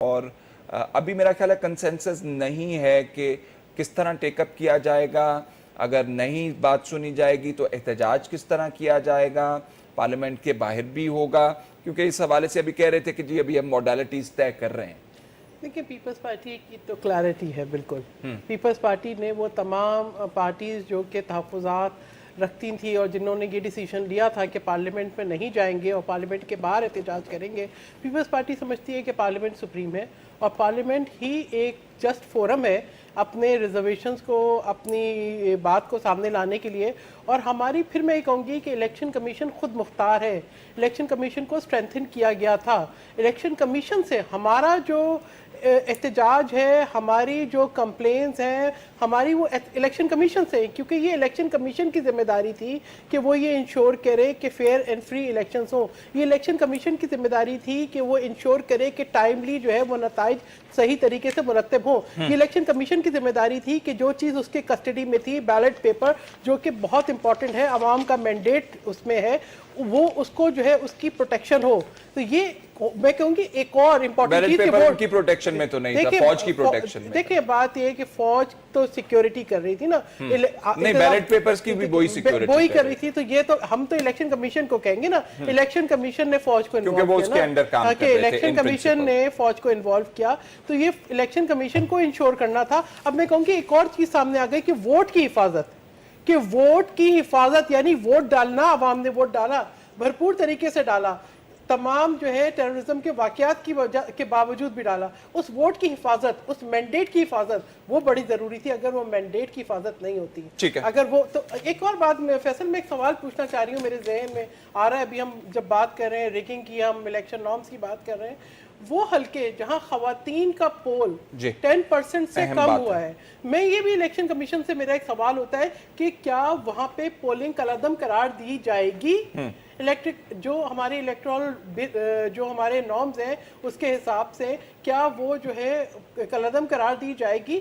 اور ابھی میرا خیال ہے کنسنسس نہیں ہے کہ کس طرح ٹیک اپ کیا جائے گا. اگر نہیں بات سنی جائے گی تو احتجاج کس طرح کیا جائے گا, پارلیمنٹ کے باہر بھی ہوگا, کیونکہ اس حوالے سے ابھی کہہ رہے تھے کہ جی ابھی ہم موڈیلٹیز طے کر رہے ہیں. دیکھیں پیپلز پارٹی کی تو کلیئرٹی ہے بالکل. پیپلز پارٹی نے وہ تمام پارٹیز جو کہ تحفظات رکھتی تھیں اور جنہوں نے یہ ڈیسیژن لیا تھا کہ پارلیمنٹ میں نہیں جائیں گے اور پارلیمنٹ کے باہر احتجاج کریں گے, پیپلز پارٹی سمجھتی ہے کہ پارلیمنٹ سپریم ہے اور پارلیمنٹ ہی ایک جسٹ فورم ہے اپنے ریزرویشنز کو, اپنی بات کو سامنے لانے کے لیے. اور ہماری پھر میں یہ کہوں گی کہ الیکشن کمیشن خود مختار ہے. الیکشن کمیشن کو اسٹرینتھن کیا گیا تھا. الیکشن کمیشن سے ہمارا جو احتجاج ہے, ہماری جو کمپلینز ہیں, ہماری وہ الیکشن کمیشن سے, کیونکہ یہ الیکشن کمیشن کی ذمہ داری تھی کہ وہ یہ انشور کرے کہ فیئر اینڈ فری الیکشنز ہوں. یہ الیکشن کمیشن کی ذمہ داری تھی کہ وہ انشور کرے کہ ٹائملی جو ہے وہ نتائج صحیح طریقے سے مرتب ہوں. یہ الیکشن کمیشن کی ذمہ داری تھی کہ جو چیز اس کے کسٹڈی میں تھی, بیلٹ پیپر جو کہ بہت امپورٹنٹ ہے, عوام کا مینڈیٹ اس میں ہے, وہ اس کو جو ہے اس کی پروٹیکشن ہو. تو یہ میں کہوں گی ایک اور امپورٹنٹ چیز بیلٹ کی پروٹیکشن میں تو نہیں تھا, فوج کی پروٹیکشن میں. دیکھیں بات یہ ہے کہ فوج تو سیکیورٹی کر رہی تھی نا, نہیں بیلٹ پیپرز کی بھی وہی سیکیورٹی وہی کر رہی تھی. تو یہ تو ہم تو الیکشن کمیشن کو کہیں گے نا, الیکشن کمیشن نے فوج کو انوالو کیا نا, الیکشن کمیشن نے فوج کو انوالو کیا. تو یہ الیکشن کمیشن کو انشور کرنا تھا. اب میں کہوں گی ایک اور چیز سامنے آ گئی کہ ووٹ کی حفاظت, کہ ووٹ کی حفاظت یعنی ووٹ ڈالنا, عوام نے ووٹ ڈالا, بھرپور طریقے سے ڈالا, تمام جو ہے ٹیررزم کے واقعات کے باوجود بھی ڈالا. اس ووٹ کی حفاظت, اس مینڈیٹ کی حفاظت وہ بڑی ضروری تھی. اگر وہ مینڈیٹ کی حفاظت نہیں ہوتی, اگر وہ تو ایک اور بات میں فیصل میں ایک سوال پوچھنا چاہ رہی ہوں, میرے ذہن میں آ رہا ہے. ابھی ہم جب بات کر رہے ہیں ریگنگ کی, ہم الیکشن نارمز کی بات کر رہے ہیں, وہ حلقے جہاں خواتین کا پول 10% سے کم ہوا ہے, میں یہ بھی الیکشن کمیشن سے میرا ایک سوال ہوتا ہے کہ کیا وہاں پہ پولنگ کالعدم قرار دی جائے گی؟ الیکٹرک جو ہمارے الیکٹرال جو ہمارے نارمز ہیں اس کے حساب سے کیا وہ جو ہے کالعدم قرار دی جائے گی؟